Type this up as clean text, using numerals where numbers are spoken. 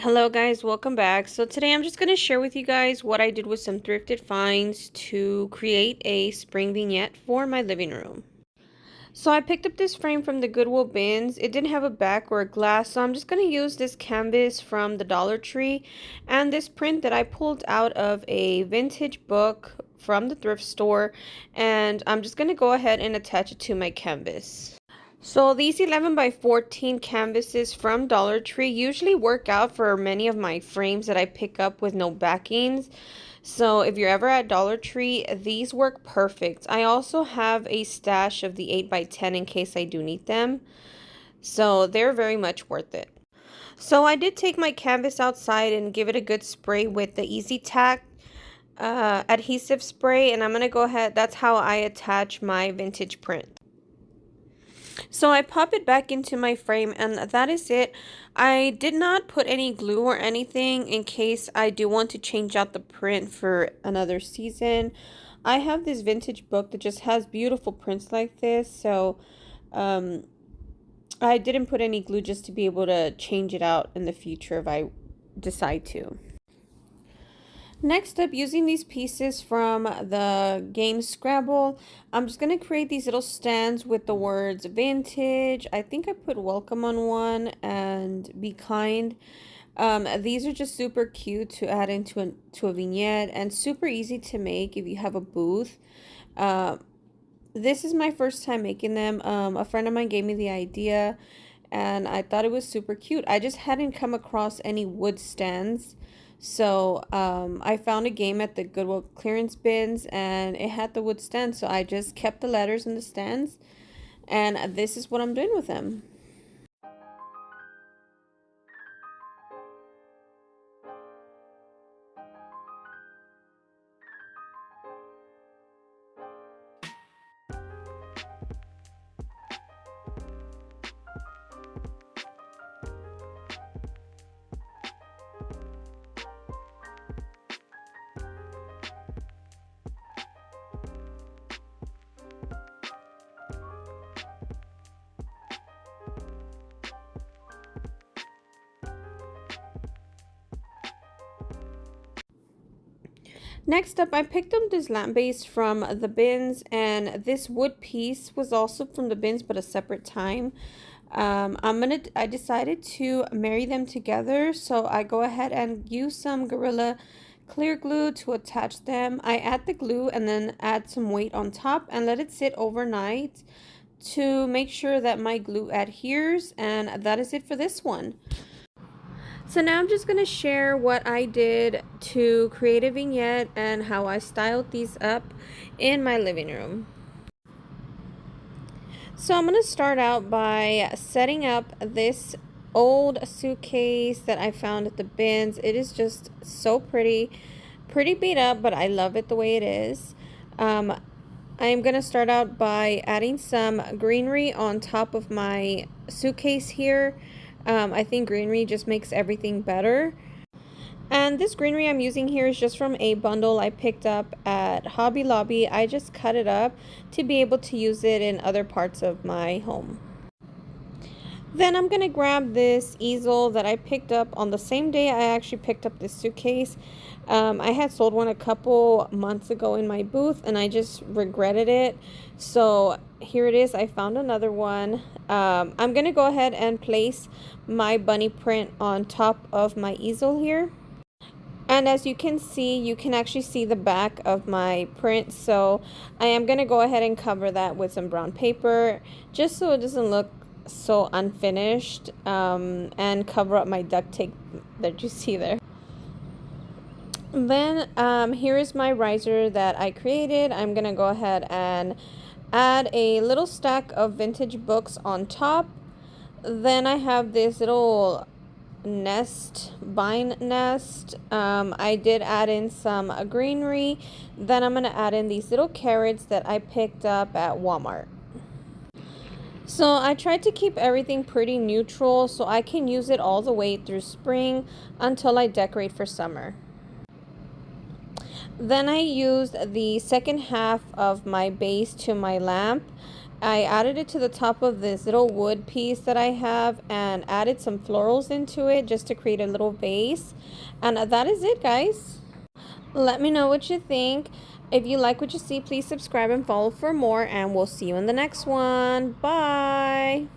Hello guys, welcome back. So today I'm just going to share with you guys what I did with some thrifted finds to create a spring vignette for my living room. So I picked up this frame from the Goodwill bins. It didn't have a back or a glass, so I'm just going to use this canvas from the Dollar Tree and this print that I pulled out of a vintage book from the thrift store, and I'm just going to go ahead and attach it to my canvas. So these 11 by 14 canvases from Dollar Tree usually work out for many of my frames that I pick up with no backings. So if you're ever at Dollar Tree, these work perfect. I also have a stash of the 8 by 10 in case I do need them. So they're very much worth it. So I did take my canvas outside and give it a good spray with the Easy Tack adhesive spray. And I'm going to go ahead. That's how I attach my vintage print. So I pop it back into my frame, and that is it. I did not put any glue or anything in case I do want to change out the print for another season. I have this vintage book that just has beautiful prints like this, so I didn't put any glue just to be able to change it out in the future if I decide to. Next up, using these pieces from the game Scrabble, I'm just going to create these little stands with the words vintage. I think I put welcome on one and be kind. These are just super cute to add into a vignette and super easy to make if you have a booth. This is my first time making them. A friend of mine gave me the idea and I thought it was super cute. I just hadn't come across any wood stands. So I found a game at the Goodwill clearance bins and it had the wood stand. So I just kept the letters in the stands and this is what I'm doing with them. Next up, I picked up this lamp base from the bins, and this wood piece was also from the bins, but a separate time. I decided to marry them together, so I go ahead and use some Gorilla clear glue to attach them. I add the glue and then add some weight on top and let it sit overnight to make sure that my glue adheres, and that is it for this one. So now I'm just going to share what I did to create a vignette and how I styled these up in my living room. So I'm going to start out by setting up this old suitcase that I found at the bins. It is just so pretty beat up, but I love it the way it is. I'm going to start out by adding some greenery on top of my suitcase here. I think greenery just makes everything better. And this greenery I'm using here is just from a bundle I picked up at Hobby Lobby. I just cut it up to be able to use it in other parts of my home. Then I'm going to grab this easel that I picked up on the same day I actually picked up this suitcase. I had sold one a couple months ago in my booth and I just regretted it. So here it is. I found another one. I'm going to go ahead and place my bunny print on top of my easel here. And as you can see, you can actually see the back of my print. So I am going to go ahead and cover that with some brown paper just so it doesn't look so unfinished, and cover up my duct tape that you see there. Then here is my riser that I created. I'm gonna go ahead and add a little stack of vintage books on top. Then I have this little vine nest. I did add in some greenery. Then I'm gonna add in these little carrots that I picked up at Walmart. So I tried to keep everything pretty neutral so I can use it all the way through spring until I decorate for summer. Then I used the second half of my base to my lamp I added it to the top of this little wood piece that I have and added some florals into it just to create a little vase. And that is it, guys. Let me know what you think. If you like what you see, please subscribe and follow for more, and we'll see you in the next one. Bye.